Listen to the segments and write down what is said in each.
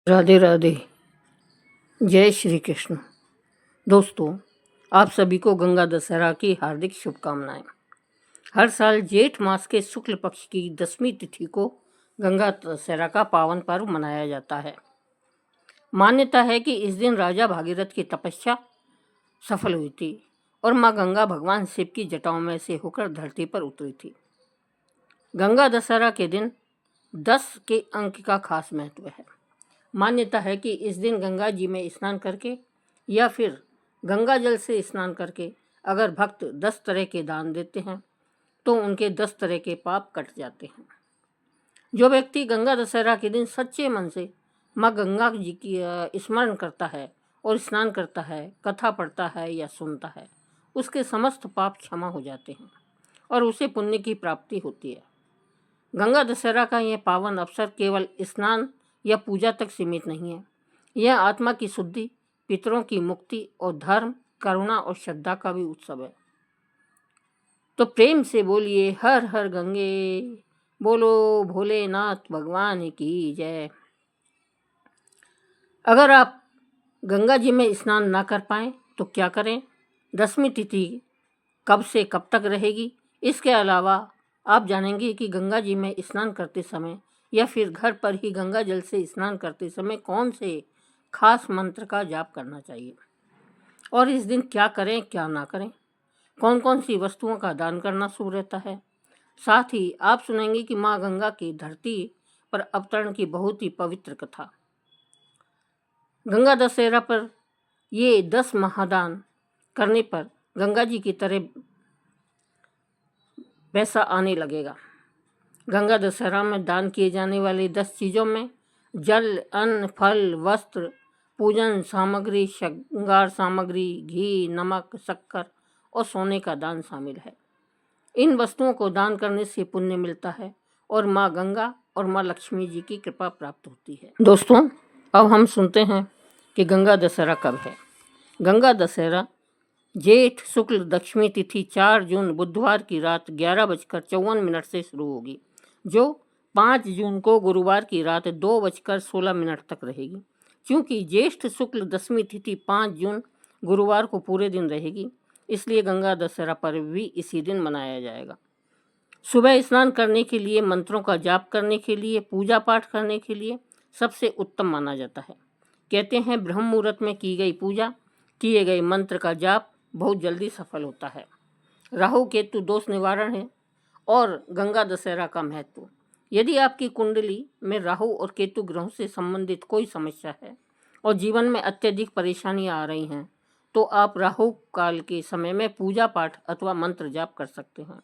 राधे राधे। जय श्री कृष्ण। दोस्तों, आप सभी को गंगा दशहरा की हार्दिक शुभकामनाएं। हर साल जेठ मास के शुक्ल पक्ष की 10वीं तिथि को गंगा दशहरा का पावन पर्व मनाया जाता है। मान्यता है कि इस दिन राजा भागीरथ की तपस्या सफल हुई थी और माँ गंगा भगवान शिव की जटाओं में से होकर धरती पर उतरी थी। गंगा दशहरा के दिन 10 के अंक का खास महत्व है। मान्यता है कि इस दिन गंगा जी में स्नान करके या फिर गंगा जल से स्नान करके अगर भक्त 10 तरह के दान देते हैं तो उनके 10 तरह के पाप कट जाते हैं। जो व्यक्ति गंगा दशहरा के दिन सच्चे मन से माँ गंगा जी की स्मरण करता है और स्नान करता है, कथा पढ़ता है या सुनता है, उसके समस्त पाप क्षमा हो जाते हैं और उसे पुण्य की प्राप्ति होती है। गंगा दशहरा का यह पावन अवसर केवल स्नान या पूजा तक सीमित नहीं है। यह आत्मा की शुद्धि, पितरों की मुक्ति और धर्म, करुणा और श्रद्धा का भी उत्सव है। तो प्रेम से बोलिए हर हर गंगे, बोलो भोलेनाथ भगवान की जय। अगर आप गंगा जी में स्नान ना कर पाएँ तो क्या करें? 10वीं तिथि कब से कब तक रहेगी? इसके अलावा आप जानेंगे कि गंगा जी में स्नान करते समय या फिर घर पर ही गंगा जल से स्नान करते समय कौन से खास मंत्र का जाप करना चाहिए और इस दिन क्या करें क्या ना करें, कौन कौन सी वस्तुओं का दान करना शुभ रहता है। साथ ही आप सुनेंगे कि माँ गंगा की धरती पर अवतरण की बहुत ही पवित्र कथा। गंगा दशहरा पर ये 10 महादान करने पर गंगा जी की तरह पैसा आने लगेगा। गंगा दशहरा में दान किए जाने वाली 10 चीज़ों में जल, अन्न, फल, वस्त्र, पूजन सामग्री, श्रृंगार सामग्री, घी, नमक, शक्कर और सोने का दान शामिल है। इन वस्तुओं को दान करने से पुण्य मिलता है और माँ गंगा और माँ लक्ष्मी जी की कृपा प्राप्त होती है। दोस्तों, अब हम सुनते हैं कि गंगा दशहरा कब है। गंगा दशहरा जेठ शुक्ल दशमी तिथि 4 जून बुधवार की रात 11:54 से शुरू होगी, जो 5 जून को गुरुवार की रात 2:16 तक रहेगी। क्योंकि ज्येष्ठ शुक्ल दशमी तिथि 5 जून गुरुवार को पूरे दिन रहेगी, इसलिए गंगा दशहरा पर्व भी इसी दिन मनाया जाएगा। सुबह स्नान करने के लिए, मंत्रों का जाप करने के लिए, पूजा पाठ करने के लिए सबसे उत्तम माना जाता है। कहते हैं ब्रह्म मुहूर्त में की गई पूजा, किए गए मंत्र का जाप बहुत जल्दी सफल होता है। राहु केतु दोष निवारण है और गंगा दशहरा का महत्व। यदि आपकी कुंडली में राहु और केतु ग्रहों से संबंधित कोई समस्या है और जीवन में अत्यधिक परेशानियां आ रही हैं तो आप राहु काल के समय में पूजा पाठ अथवा मंत्र जाप कर सकते हैं।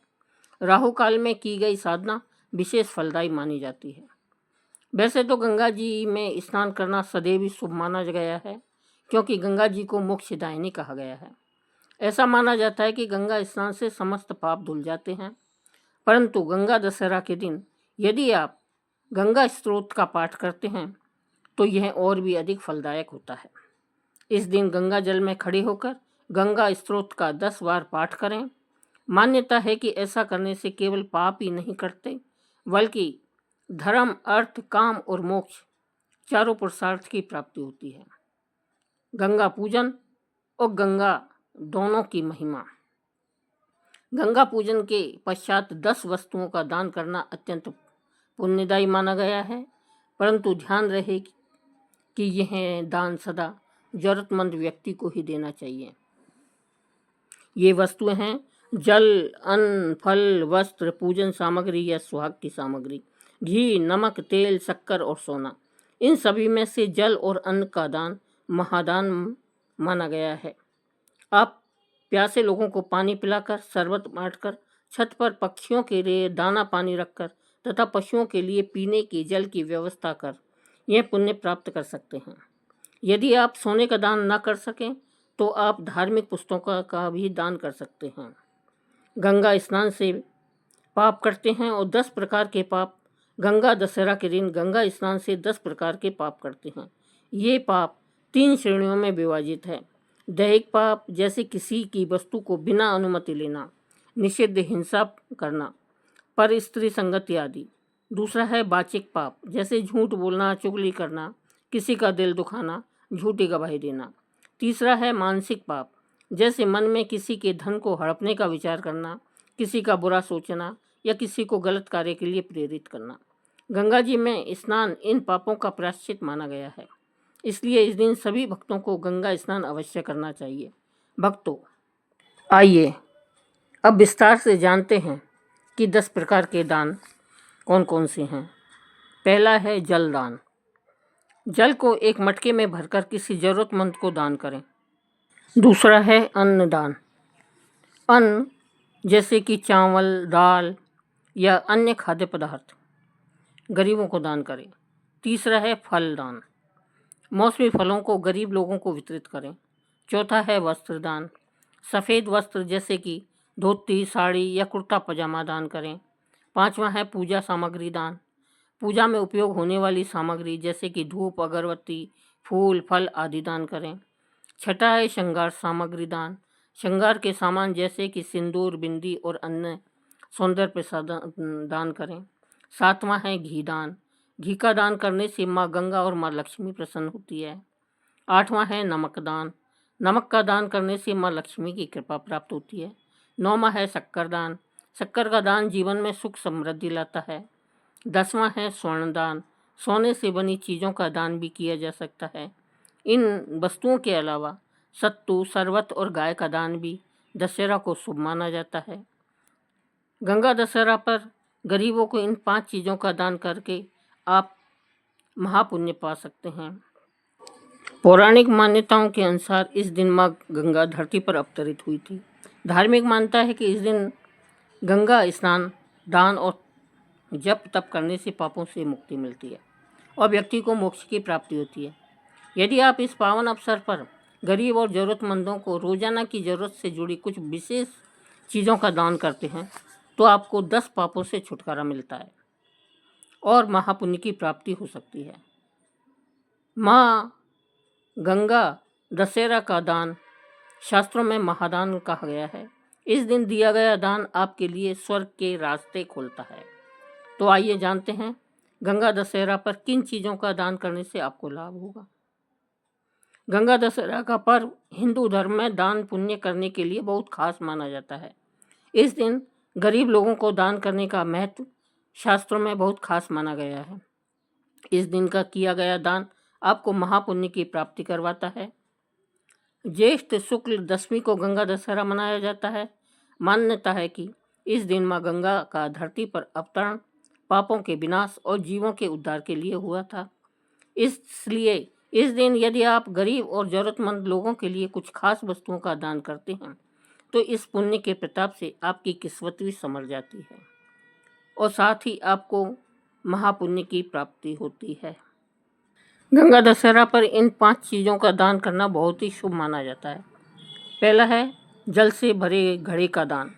राहु काल में की गई साधना विशेष फलदायी मानी जाती है। वैसे तो गंगा जी में स्नान करना सदैव ही शुभ माना गया है, क्योंकि गंगा जी को मोक्षदायिनी कहा गया है। ऐसा माना जाता है कि गंगा स्नान से समस्त पाप धुल जाते हैं। परंतु गंगा दशहरा के दिन यदि आप गंगा स्तोत्र का पाठ करते हैं तो यह और भी अधिक फलदायक होता है। इस दिन गंगा जल में खड़े होकर गंगा स्तोत्र का 10 बार पाठ करें। मान्यता है कि ऐसा करने से केवल पाप ही नहीं कटते, बल्कि धर्म, अर्थ, काम और मोक्ष चारों पुरुषार्थ की प्राप्ति होती है। गंगा पूजन और गंगा दोनों की महिमा। गंगा पूजन के पश्चात 10 वस्तुओं का दान करना अत्यंत पुण्यदायी माना गया है, परंतु ध्यान रहे कि यह दान सदा जरूरतमंद व्यक्ति को ही देना चाहिए। ये वस्तुएं हैं जल, अन्न, फल, वस्त्र, पूजन सामग्री या सुहाग की सामग्री, घी, नमक, तेल, शक्कर और सोना। इन सभी में से जल और अन्न का दान महादान माना गया है। आप प्यासे लोगों को पानी पिलाकर, शरबत बांटकर, छत पर पक्षियों के लिए दाना पानी रखकर तथा पशुओं के लिए पीने के जल की व्यवस्था कर यह पुण्य प्राप्त कर सकते हैं। यदि आप सोने का दान न कर सकें तो आप धार्मिक पुस्तकों का भी दान कर सकते हैं। गंगा स्नान से पाप करते हैं और 10 प्रकार के पाप गंगा दशहरा के दिन गंगा स्नान से 10 प्रकार के पाप करते हैं। ये पाप 3 श्रेणियों में विभाजित है। दैहिक पाप, जैसे किसी की वस्तु को बिना अनुमति लेना, निषिद्ध हिंसा करना, पर स्त्री संगति आदि। दूसरा है वाचिक पाप, जैसे झूठ बोलना, चुगली करना, किसी का दिल दुखाना, झूठी गवाही देना। तीसरा है मानसिक पाप, जैसे मन में किसी के धन को हड़पने का विचार करना, किसी का बुरा सोचना या किसी को गलत कार्य के लिए प्रेरित करना। गंगा जी में स्नान इन पापों का प्रायश्चित माना गया है, इसलिए इस दिन सभी भक्तों को गंगा स्नान अवश्य करना चाहिए। भक्तों, आइए अब विस्तार से जानते हैं कि 10 प्रकार के दान कौन कौन से हैं। पहला है जल दान। जल को एक मटके में भरकर किसी जरूरतमंद को दान करें। दूसरा है अन्न दान। अन्न जैसे कि चावल, दाल या अन्य खाद्य पदार्थ गरीबों को दान करें। तीसरा है फल दान। मौसमी फलों को गरीब लोगों को वितरित करें। चौथा है वस्त्र दान। सफ़ेद वस्त्र जैसे कि धोती, साड़ी या कुर्ता पजामा दान करें। पांचवा है पूजा सामग्री दान। पूजा में उपयोग होने वाली सामग्री जैसे कि धूप, अगरबत्ती, फूल, फल आदि दान करें। छठा है श्रृंगार सामग्री दान। श्रृंगार के सामान जैसे कि सिंदूर, बिंदी और अन्य सौंदर्य प्रसाद दान करें। सातवां है घी दान। घी का दान करने से माँ गंगा और माँ लक्ष्मी प्रसन्न होती है। आठवां है नमक दान। नमक का दान करने से माँ लक्ष्मी की कृपा प्राप्त होती है। नौवां है शक्कर दान। शक्कर का दान जीवन में सुख समृद्धि लाता है। 10वां है स्वर्ण दान। सोने से बनी चीज़ों का दान भी किया जा सकता है। इन वस्तुओं के अलावा सत्तू, शरबत और गाय का दान भी दशहरा को शुभ माना जाता है। गंगा दशहरा पर गरीबों को इन 5 चीज़ों का दान करके आप महापुण्य पा सकते हैं। पौराणिक मान्यताओं के अनुसार इस दिन माँ गंगा धरती पर अवतरित हुई थी। धार्मिक मान्यता है कि इस दिन गंगा स्नान, दान और जप तप करने से पापों से मुक्ति मिलती है और व्यक्ति को मोक्ष की प्राप्ति होती है। यदि आप इस पावन अवसर पर गरीब और ज़रूरतमंदों को रोजाना की ज़रूरत से जुड़ी कुछ विशेष चीज़ों का दान करते हैं तो आपको 10 पापों से छुटकारा मिलता है और महापुण्य की प्राप्ति हो सकती है। माँ गंगा दशहरा का दान शास्त्रों में महादान कहा गया है। इस दिन दिया गया दान आपके लिए स्वर्ग के रास्ते खोलता है। तो आइए जानते हैं गंगा दशहरा पर किन चीज़ों का दान करने से आपको लाभ होगा। गंगा दशहरा का पर्व हिंदू धर्म में दान पुण्य करने के लिए बहुत खास माना जाता है। इस दिन गरीब लोगों को दान करने का महत्व शास्त्रों में बहुत खास माना गया है। इस दिन का किया गया दान आपको महापुण्य की प्राप्ति करवाता है। ज्येष्ठ शुक्ल दशमी को गंगा दशहरा मनाया जाता है। मान्यता है कि इस दिन माँ गंगा का धरती पर अवतरण पापों के विनाश और जीवों के उद्धार के लिए हुआ था। इसलिए इस दिन यदि आप गरीब और ज़रूरतमंद लोगों के लिए कुछ खास वस्तुओं का दान करते हैं तो इस पुण्य के प्रताप से आपकी किस्मत भी संवर जाती है और साथ ही आपको महापुण्य की प्राप्ति होती है। गंगा दशहरा पर इन 5 चीज़ों का दान करना बहुत ही शुभ माना जाता है। पहला है जल से भरे घड़े का दान।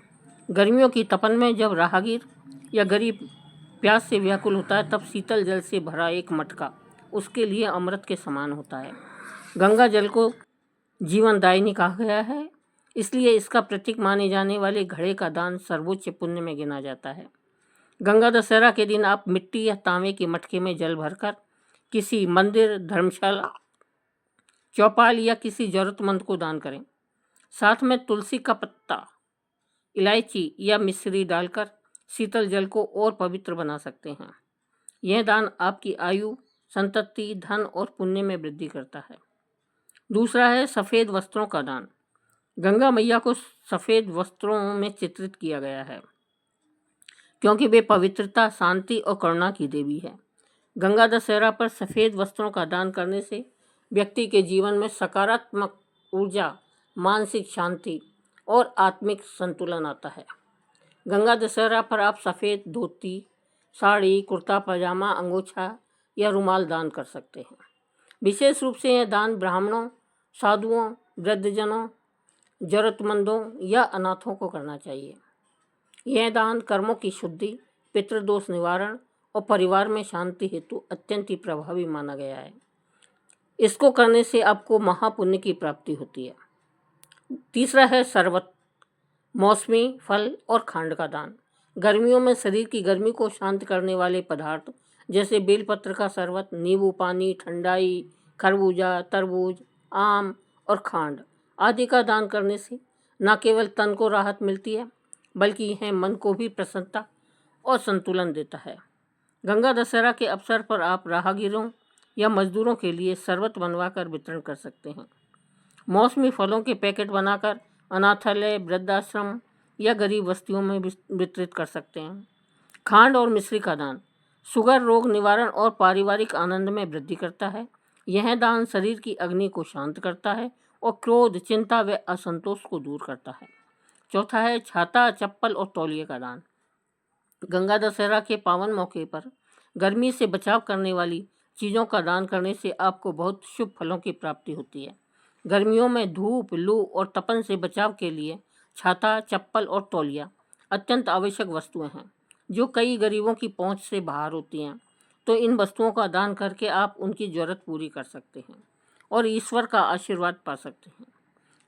गर्मियों की तपन में जब राहगीर या गरीब प्यास से व्याकुल होता है तब शीतल जल से भरा एक मटका उसके लिए अमृत के समान होता है। गंगा जल को जीवनदायिनी कहा गया है, इसलिए इसका प्रतीक माने जाने वाले घड़े का दान सर्वोच्च पुण्य में गिना जाता है। गंगा दशहरा के दिन आप मिट्टी या तांबे के मटके में जल भरकर किसी मंदिर, धर्मशाला, चौपाल या किसी ज़रूरतमंद को दान करें। साथ में तुलसी का पत्ता, इलायची या मिश्री डालकर शीतल जल को और पवित्र बना सकते हैं। यह दान आपकी आयु, संतति, धन और पुण्य में वृद्धि करता है। दूसरा है सफ़ेद वस्त्रों का दान। गंगा मैया को सफ़ेद वस्त्रों में चित्रित किया गया है क्योंकि वे पवित्रता, शांति और करुणा की देवी है। गंगा दशहरा पर सफ़ेद वस्त्रों का दान करने से व्यक्ति के जीवन में सकारात्मक ऊर्जा, मानसिक शांति और आत्मिक संतुलन आता है। गंगा दशहरा पर आप सफ़ेद धोती, साड़ी, कुर्ता पजामा, अंगोछा या रुमाल दान कर सकते हैं। विशेष रूप से यह दान ब्राह्मणों, साधुओं, वृद्धजनों, ज़रूरतमंदों या अनाथों को करना चाहिए। यह दान कर्मों की शुद्धि, पितृदोष निवारण और परिवार में शांति हेतु अत्यंत ही प्रभावी माना गया है। इसको करने से आपको महापुण्य की प्राप्ति होती है। तीसरा है शरबत, मौसमी फल और खांड का दान। गर्मियों में शरीर की गर्मी को शांत करने वाले पदार्थ जैसे बेलपत्र का शरबत, नींबू पानी, ठंडाई, खरबूजा, तरबूज, आम और खांड आदि का दान करने से न केवल तन को राहत मिलती है, बल्कि यह मन को भी प्रसन्नता और संतुलन देता है। गंगा दशहरा के अवसर पर आप राहगीरों या मजदूरों के लिए शरबत बनवाकर वितरण कर सकते हैं। मौसमी फलों के पैकेट बनाकर अनाथालय, वृद्धाश्रम या गरीब बस्तियों में वितरित कर सकते हैं। खांड और मिश्री का दान शुगर रोग निवारण और पारिवारिक आनंद में वृद्धि करता है। यह दान शरीर की अग्नि को शांत करता है और क्रोध, चिंता व असंतोष को दूर करता है। चौथा है छाता, चप्पल और तौलिए का दान। गंगा दशहरा के पावन मौके पर गर्मी से बचाव करने वाली चीज़ों का दान करने से आपको बहुत शुभ फलों की प्राप्ति होती है। गर्मियों में धूप, लू और तपन से बचाव के लिए छाता, चप्पल और तौलिया अत्यंत आवश्यक वस्तुएं हैं, जो कई गरीबों की पहुंच से बाहर होती हैं। तो इन वस्तुओं का दान करके आप उनकी ज़रूरत पूरी कर सकते हैं और ईश्वर का आशीर्वाद पा सकते हैं।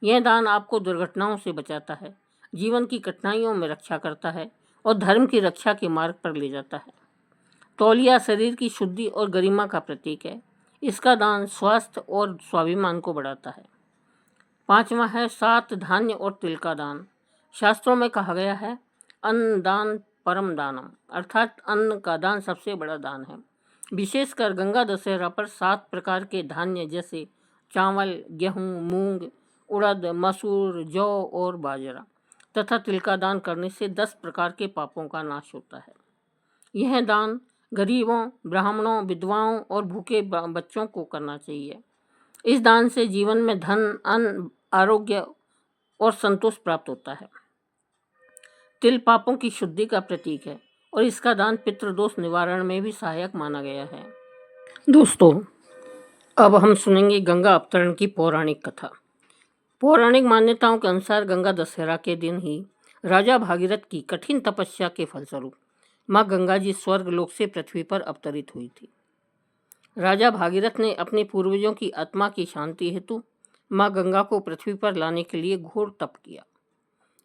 यह दान आपको दुर्घटनाओं से बचाता है, जीवन की कठिनाइयों में रक्षा करता है और धर्म की रक्षा के मार्ग पर ले जाता है। तौलिया शरीर की शुद्धि और गरिमा का प्रतीक है। इसका दान स्वास्थ्य और स्वाभिमान को बढ़ाता है। पांचवा है सात धान्य और तिल का दान। शास्त्रों में कहा गया है अन्न दान परम दानम, अर्थात अन्न का दान सबसे बड़ा दान है। विशेषकर गंगा दशहरा पर 7 प्रकार के धान्य जैसे चावल, गेहूँ, मूंग, उड़द, मसूर, जौ और बाजरा तथा तिल का दान करने से 10 प्रकार के पापों का नाश होता है। यह दान गरीबों, ब्राह्मणों, विधवाओं और भूखे बच्चों को करना चाहिए। इस दान से जीवन में धन, अन्न, आरोग्य और संतोष प्राप्त होता है। तिल पापों की शुद्धि का प्रतीक है और इसका दान पितृदोष निवारण में भी सहायक माना गया है। दोस्तों, अब हम सुनेंगे गंगा अवतरण की पौराणिक कथा। पौराणिक मान्यताओं के अनुसार गंगा दशहरा के दिन ही राजा भागीरथ की कठिन तपस्या के फलस्वरूप माँ गंगा जी स्वर्ग लोक से पृथ्वी पर अवतरित हुई थी। राजा भागीरथ ने अपने पूर्वजों की आत्मा की शांति हेतु माँ गंगा को पृथ्वी पर लाने के लिए घोर तप किया।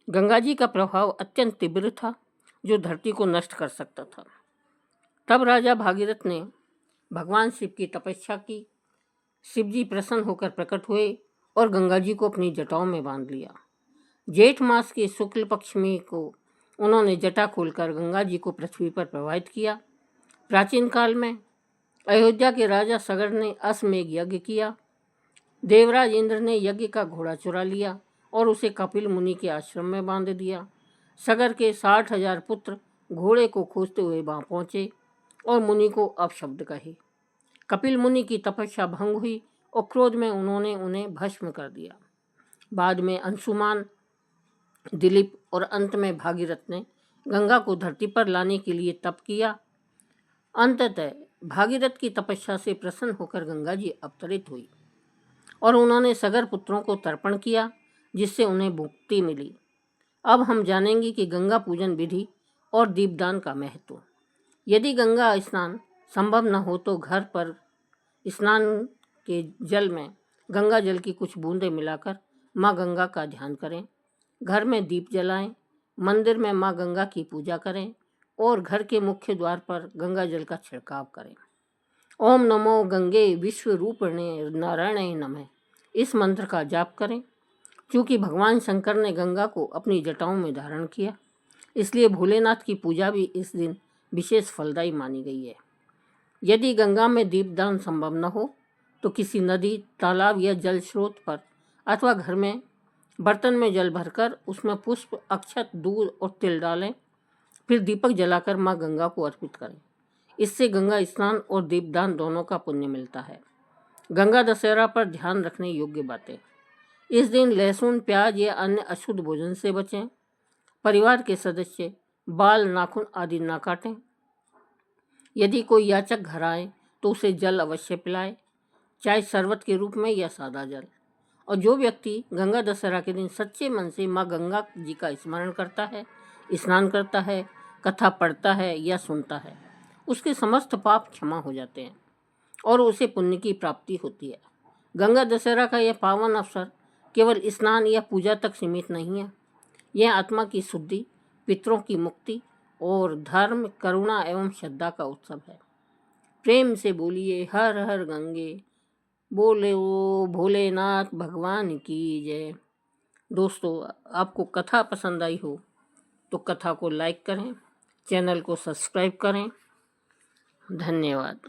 गंगा जी का प्रभाव अत्यंत तीव्र था, जो धरती को नष्ट कर सकता था। तब राजा भागीरथ ने भगवान शिव की तपस्या की। शिव जी प्रसन्न होकर प्रकट हुए और गंगा जी को अपनी जटाओं में बांध लिया। जेठ मास के शुक्ल पक्ष में को उन्होंने जटा खोलकर गंगा जी को पृथ्वी पर प्रवाहित किया। प्राचीन काल में अयोध्या के राजा सगर ने अश्वमेध यज्ञ किया। देवराज इंद्र ने यज्ञ का घोड़ा चुरा लिया और उसे कपिल मुनि के आश्रम में बांध दिया। सगर के 60,000 पुत्र घोड़े को खोजते हुए वहां पहुंचे और मुनि को अपशब्द कहे। कपिल मुनि की तपस्या भंग हुई और क्रोध में उन्होंने उन्हें भस्म कर दिया। बाद में अंशुमान, दिलीप और अंत में भागीरथ ने गंगा को धरती पर लाने के लिए तप किया। अंततः भागीरथ की तपस्या से प्रसन्न होकर गंगा जी अवतरित हुई और उन्होंने सगर पुत्रों को तर्पण किया, जिससे उन्हें मुक्ति मिली। अब हम जानेंगे कि गंगा पूजन विधि और दीपदान का महत्व। यदि गंगा स्नान संभव न हो तो घर पर स्नान के जल में गंगा जल की कुछ बूंदें मिलाकर माँ गंगा का ध्यान करें। घर में दीप जलाएं, मंदिर में माँ गंगा की पूजा करें और घर के मुख्य द्वार पर गंगा जल का छिड़काव करें। ओम नमो गंगे विश्व रूपिणे नारायणे नमः, इस मंत्र का जाप करें। क्योंकि भगवान शंकर ने गंगा को अपनी जटाओं में धारण किया, इसलिए भोलेनाथ की पूजा भी इस दिन विशेष फलदायी मानी गई है। यदि गंगा में दीपदान संभव न हो तो किसी नदी, तालाब या जल स्रोत पर अथवा घर में बर्तन में जल भरकर उसमें पुष्प, अक्षत, दूध और तिल डालें, फिर दीपक जलाकर माँ गंगा को अर्पित करें। इससे गंगा स्नान और दीपदान दोनों का पुण्य मिलता है। गंगा दशहरा पर ध्यान रखने योग्य बातें। इस दिन लहसुन, प्याज या अन्य अशुद्ध भोजन से बचें। परिवार के सदस्य बाल, नाखून आदि ना काटें। यदि कोई याचक घर आए तो उसे जल अवश्य पिलाए, चाहे शरबत के रूप में या सादा जल। और जो व्यक्ति गंगा दशहरा के दिन सच्चे मन से माँ गंगा जी का स्मरण करता है, स्नान करता है, कथा पढ़ता है या सुनता है, उसके समस्त पाप क्षमा हो जाते हैं और उसे पुण्य की प्राप्ति होती है। गंगा दशहरा का यह पावन अवसर केवल स्नान या पूजा तक सीमित नहीं है। यह आत्मा की शुद्धि, पितरों की मुक्ति और धर्म, करुणा एवं श्रद्धा का उत्सव है। प्रेम से बोलिए हर हर गंगे, बोले वो भोलेनाथ भगवान की जय। दोस्तों, आपको कथा पसंद आई हो तो कथा को लाइक करें, चैनल को सब्सक्राइब करें। धन्यवाद।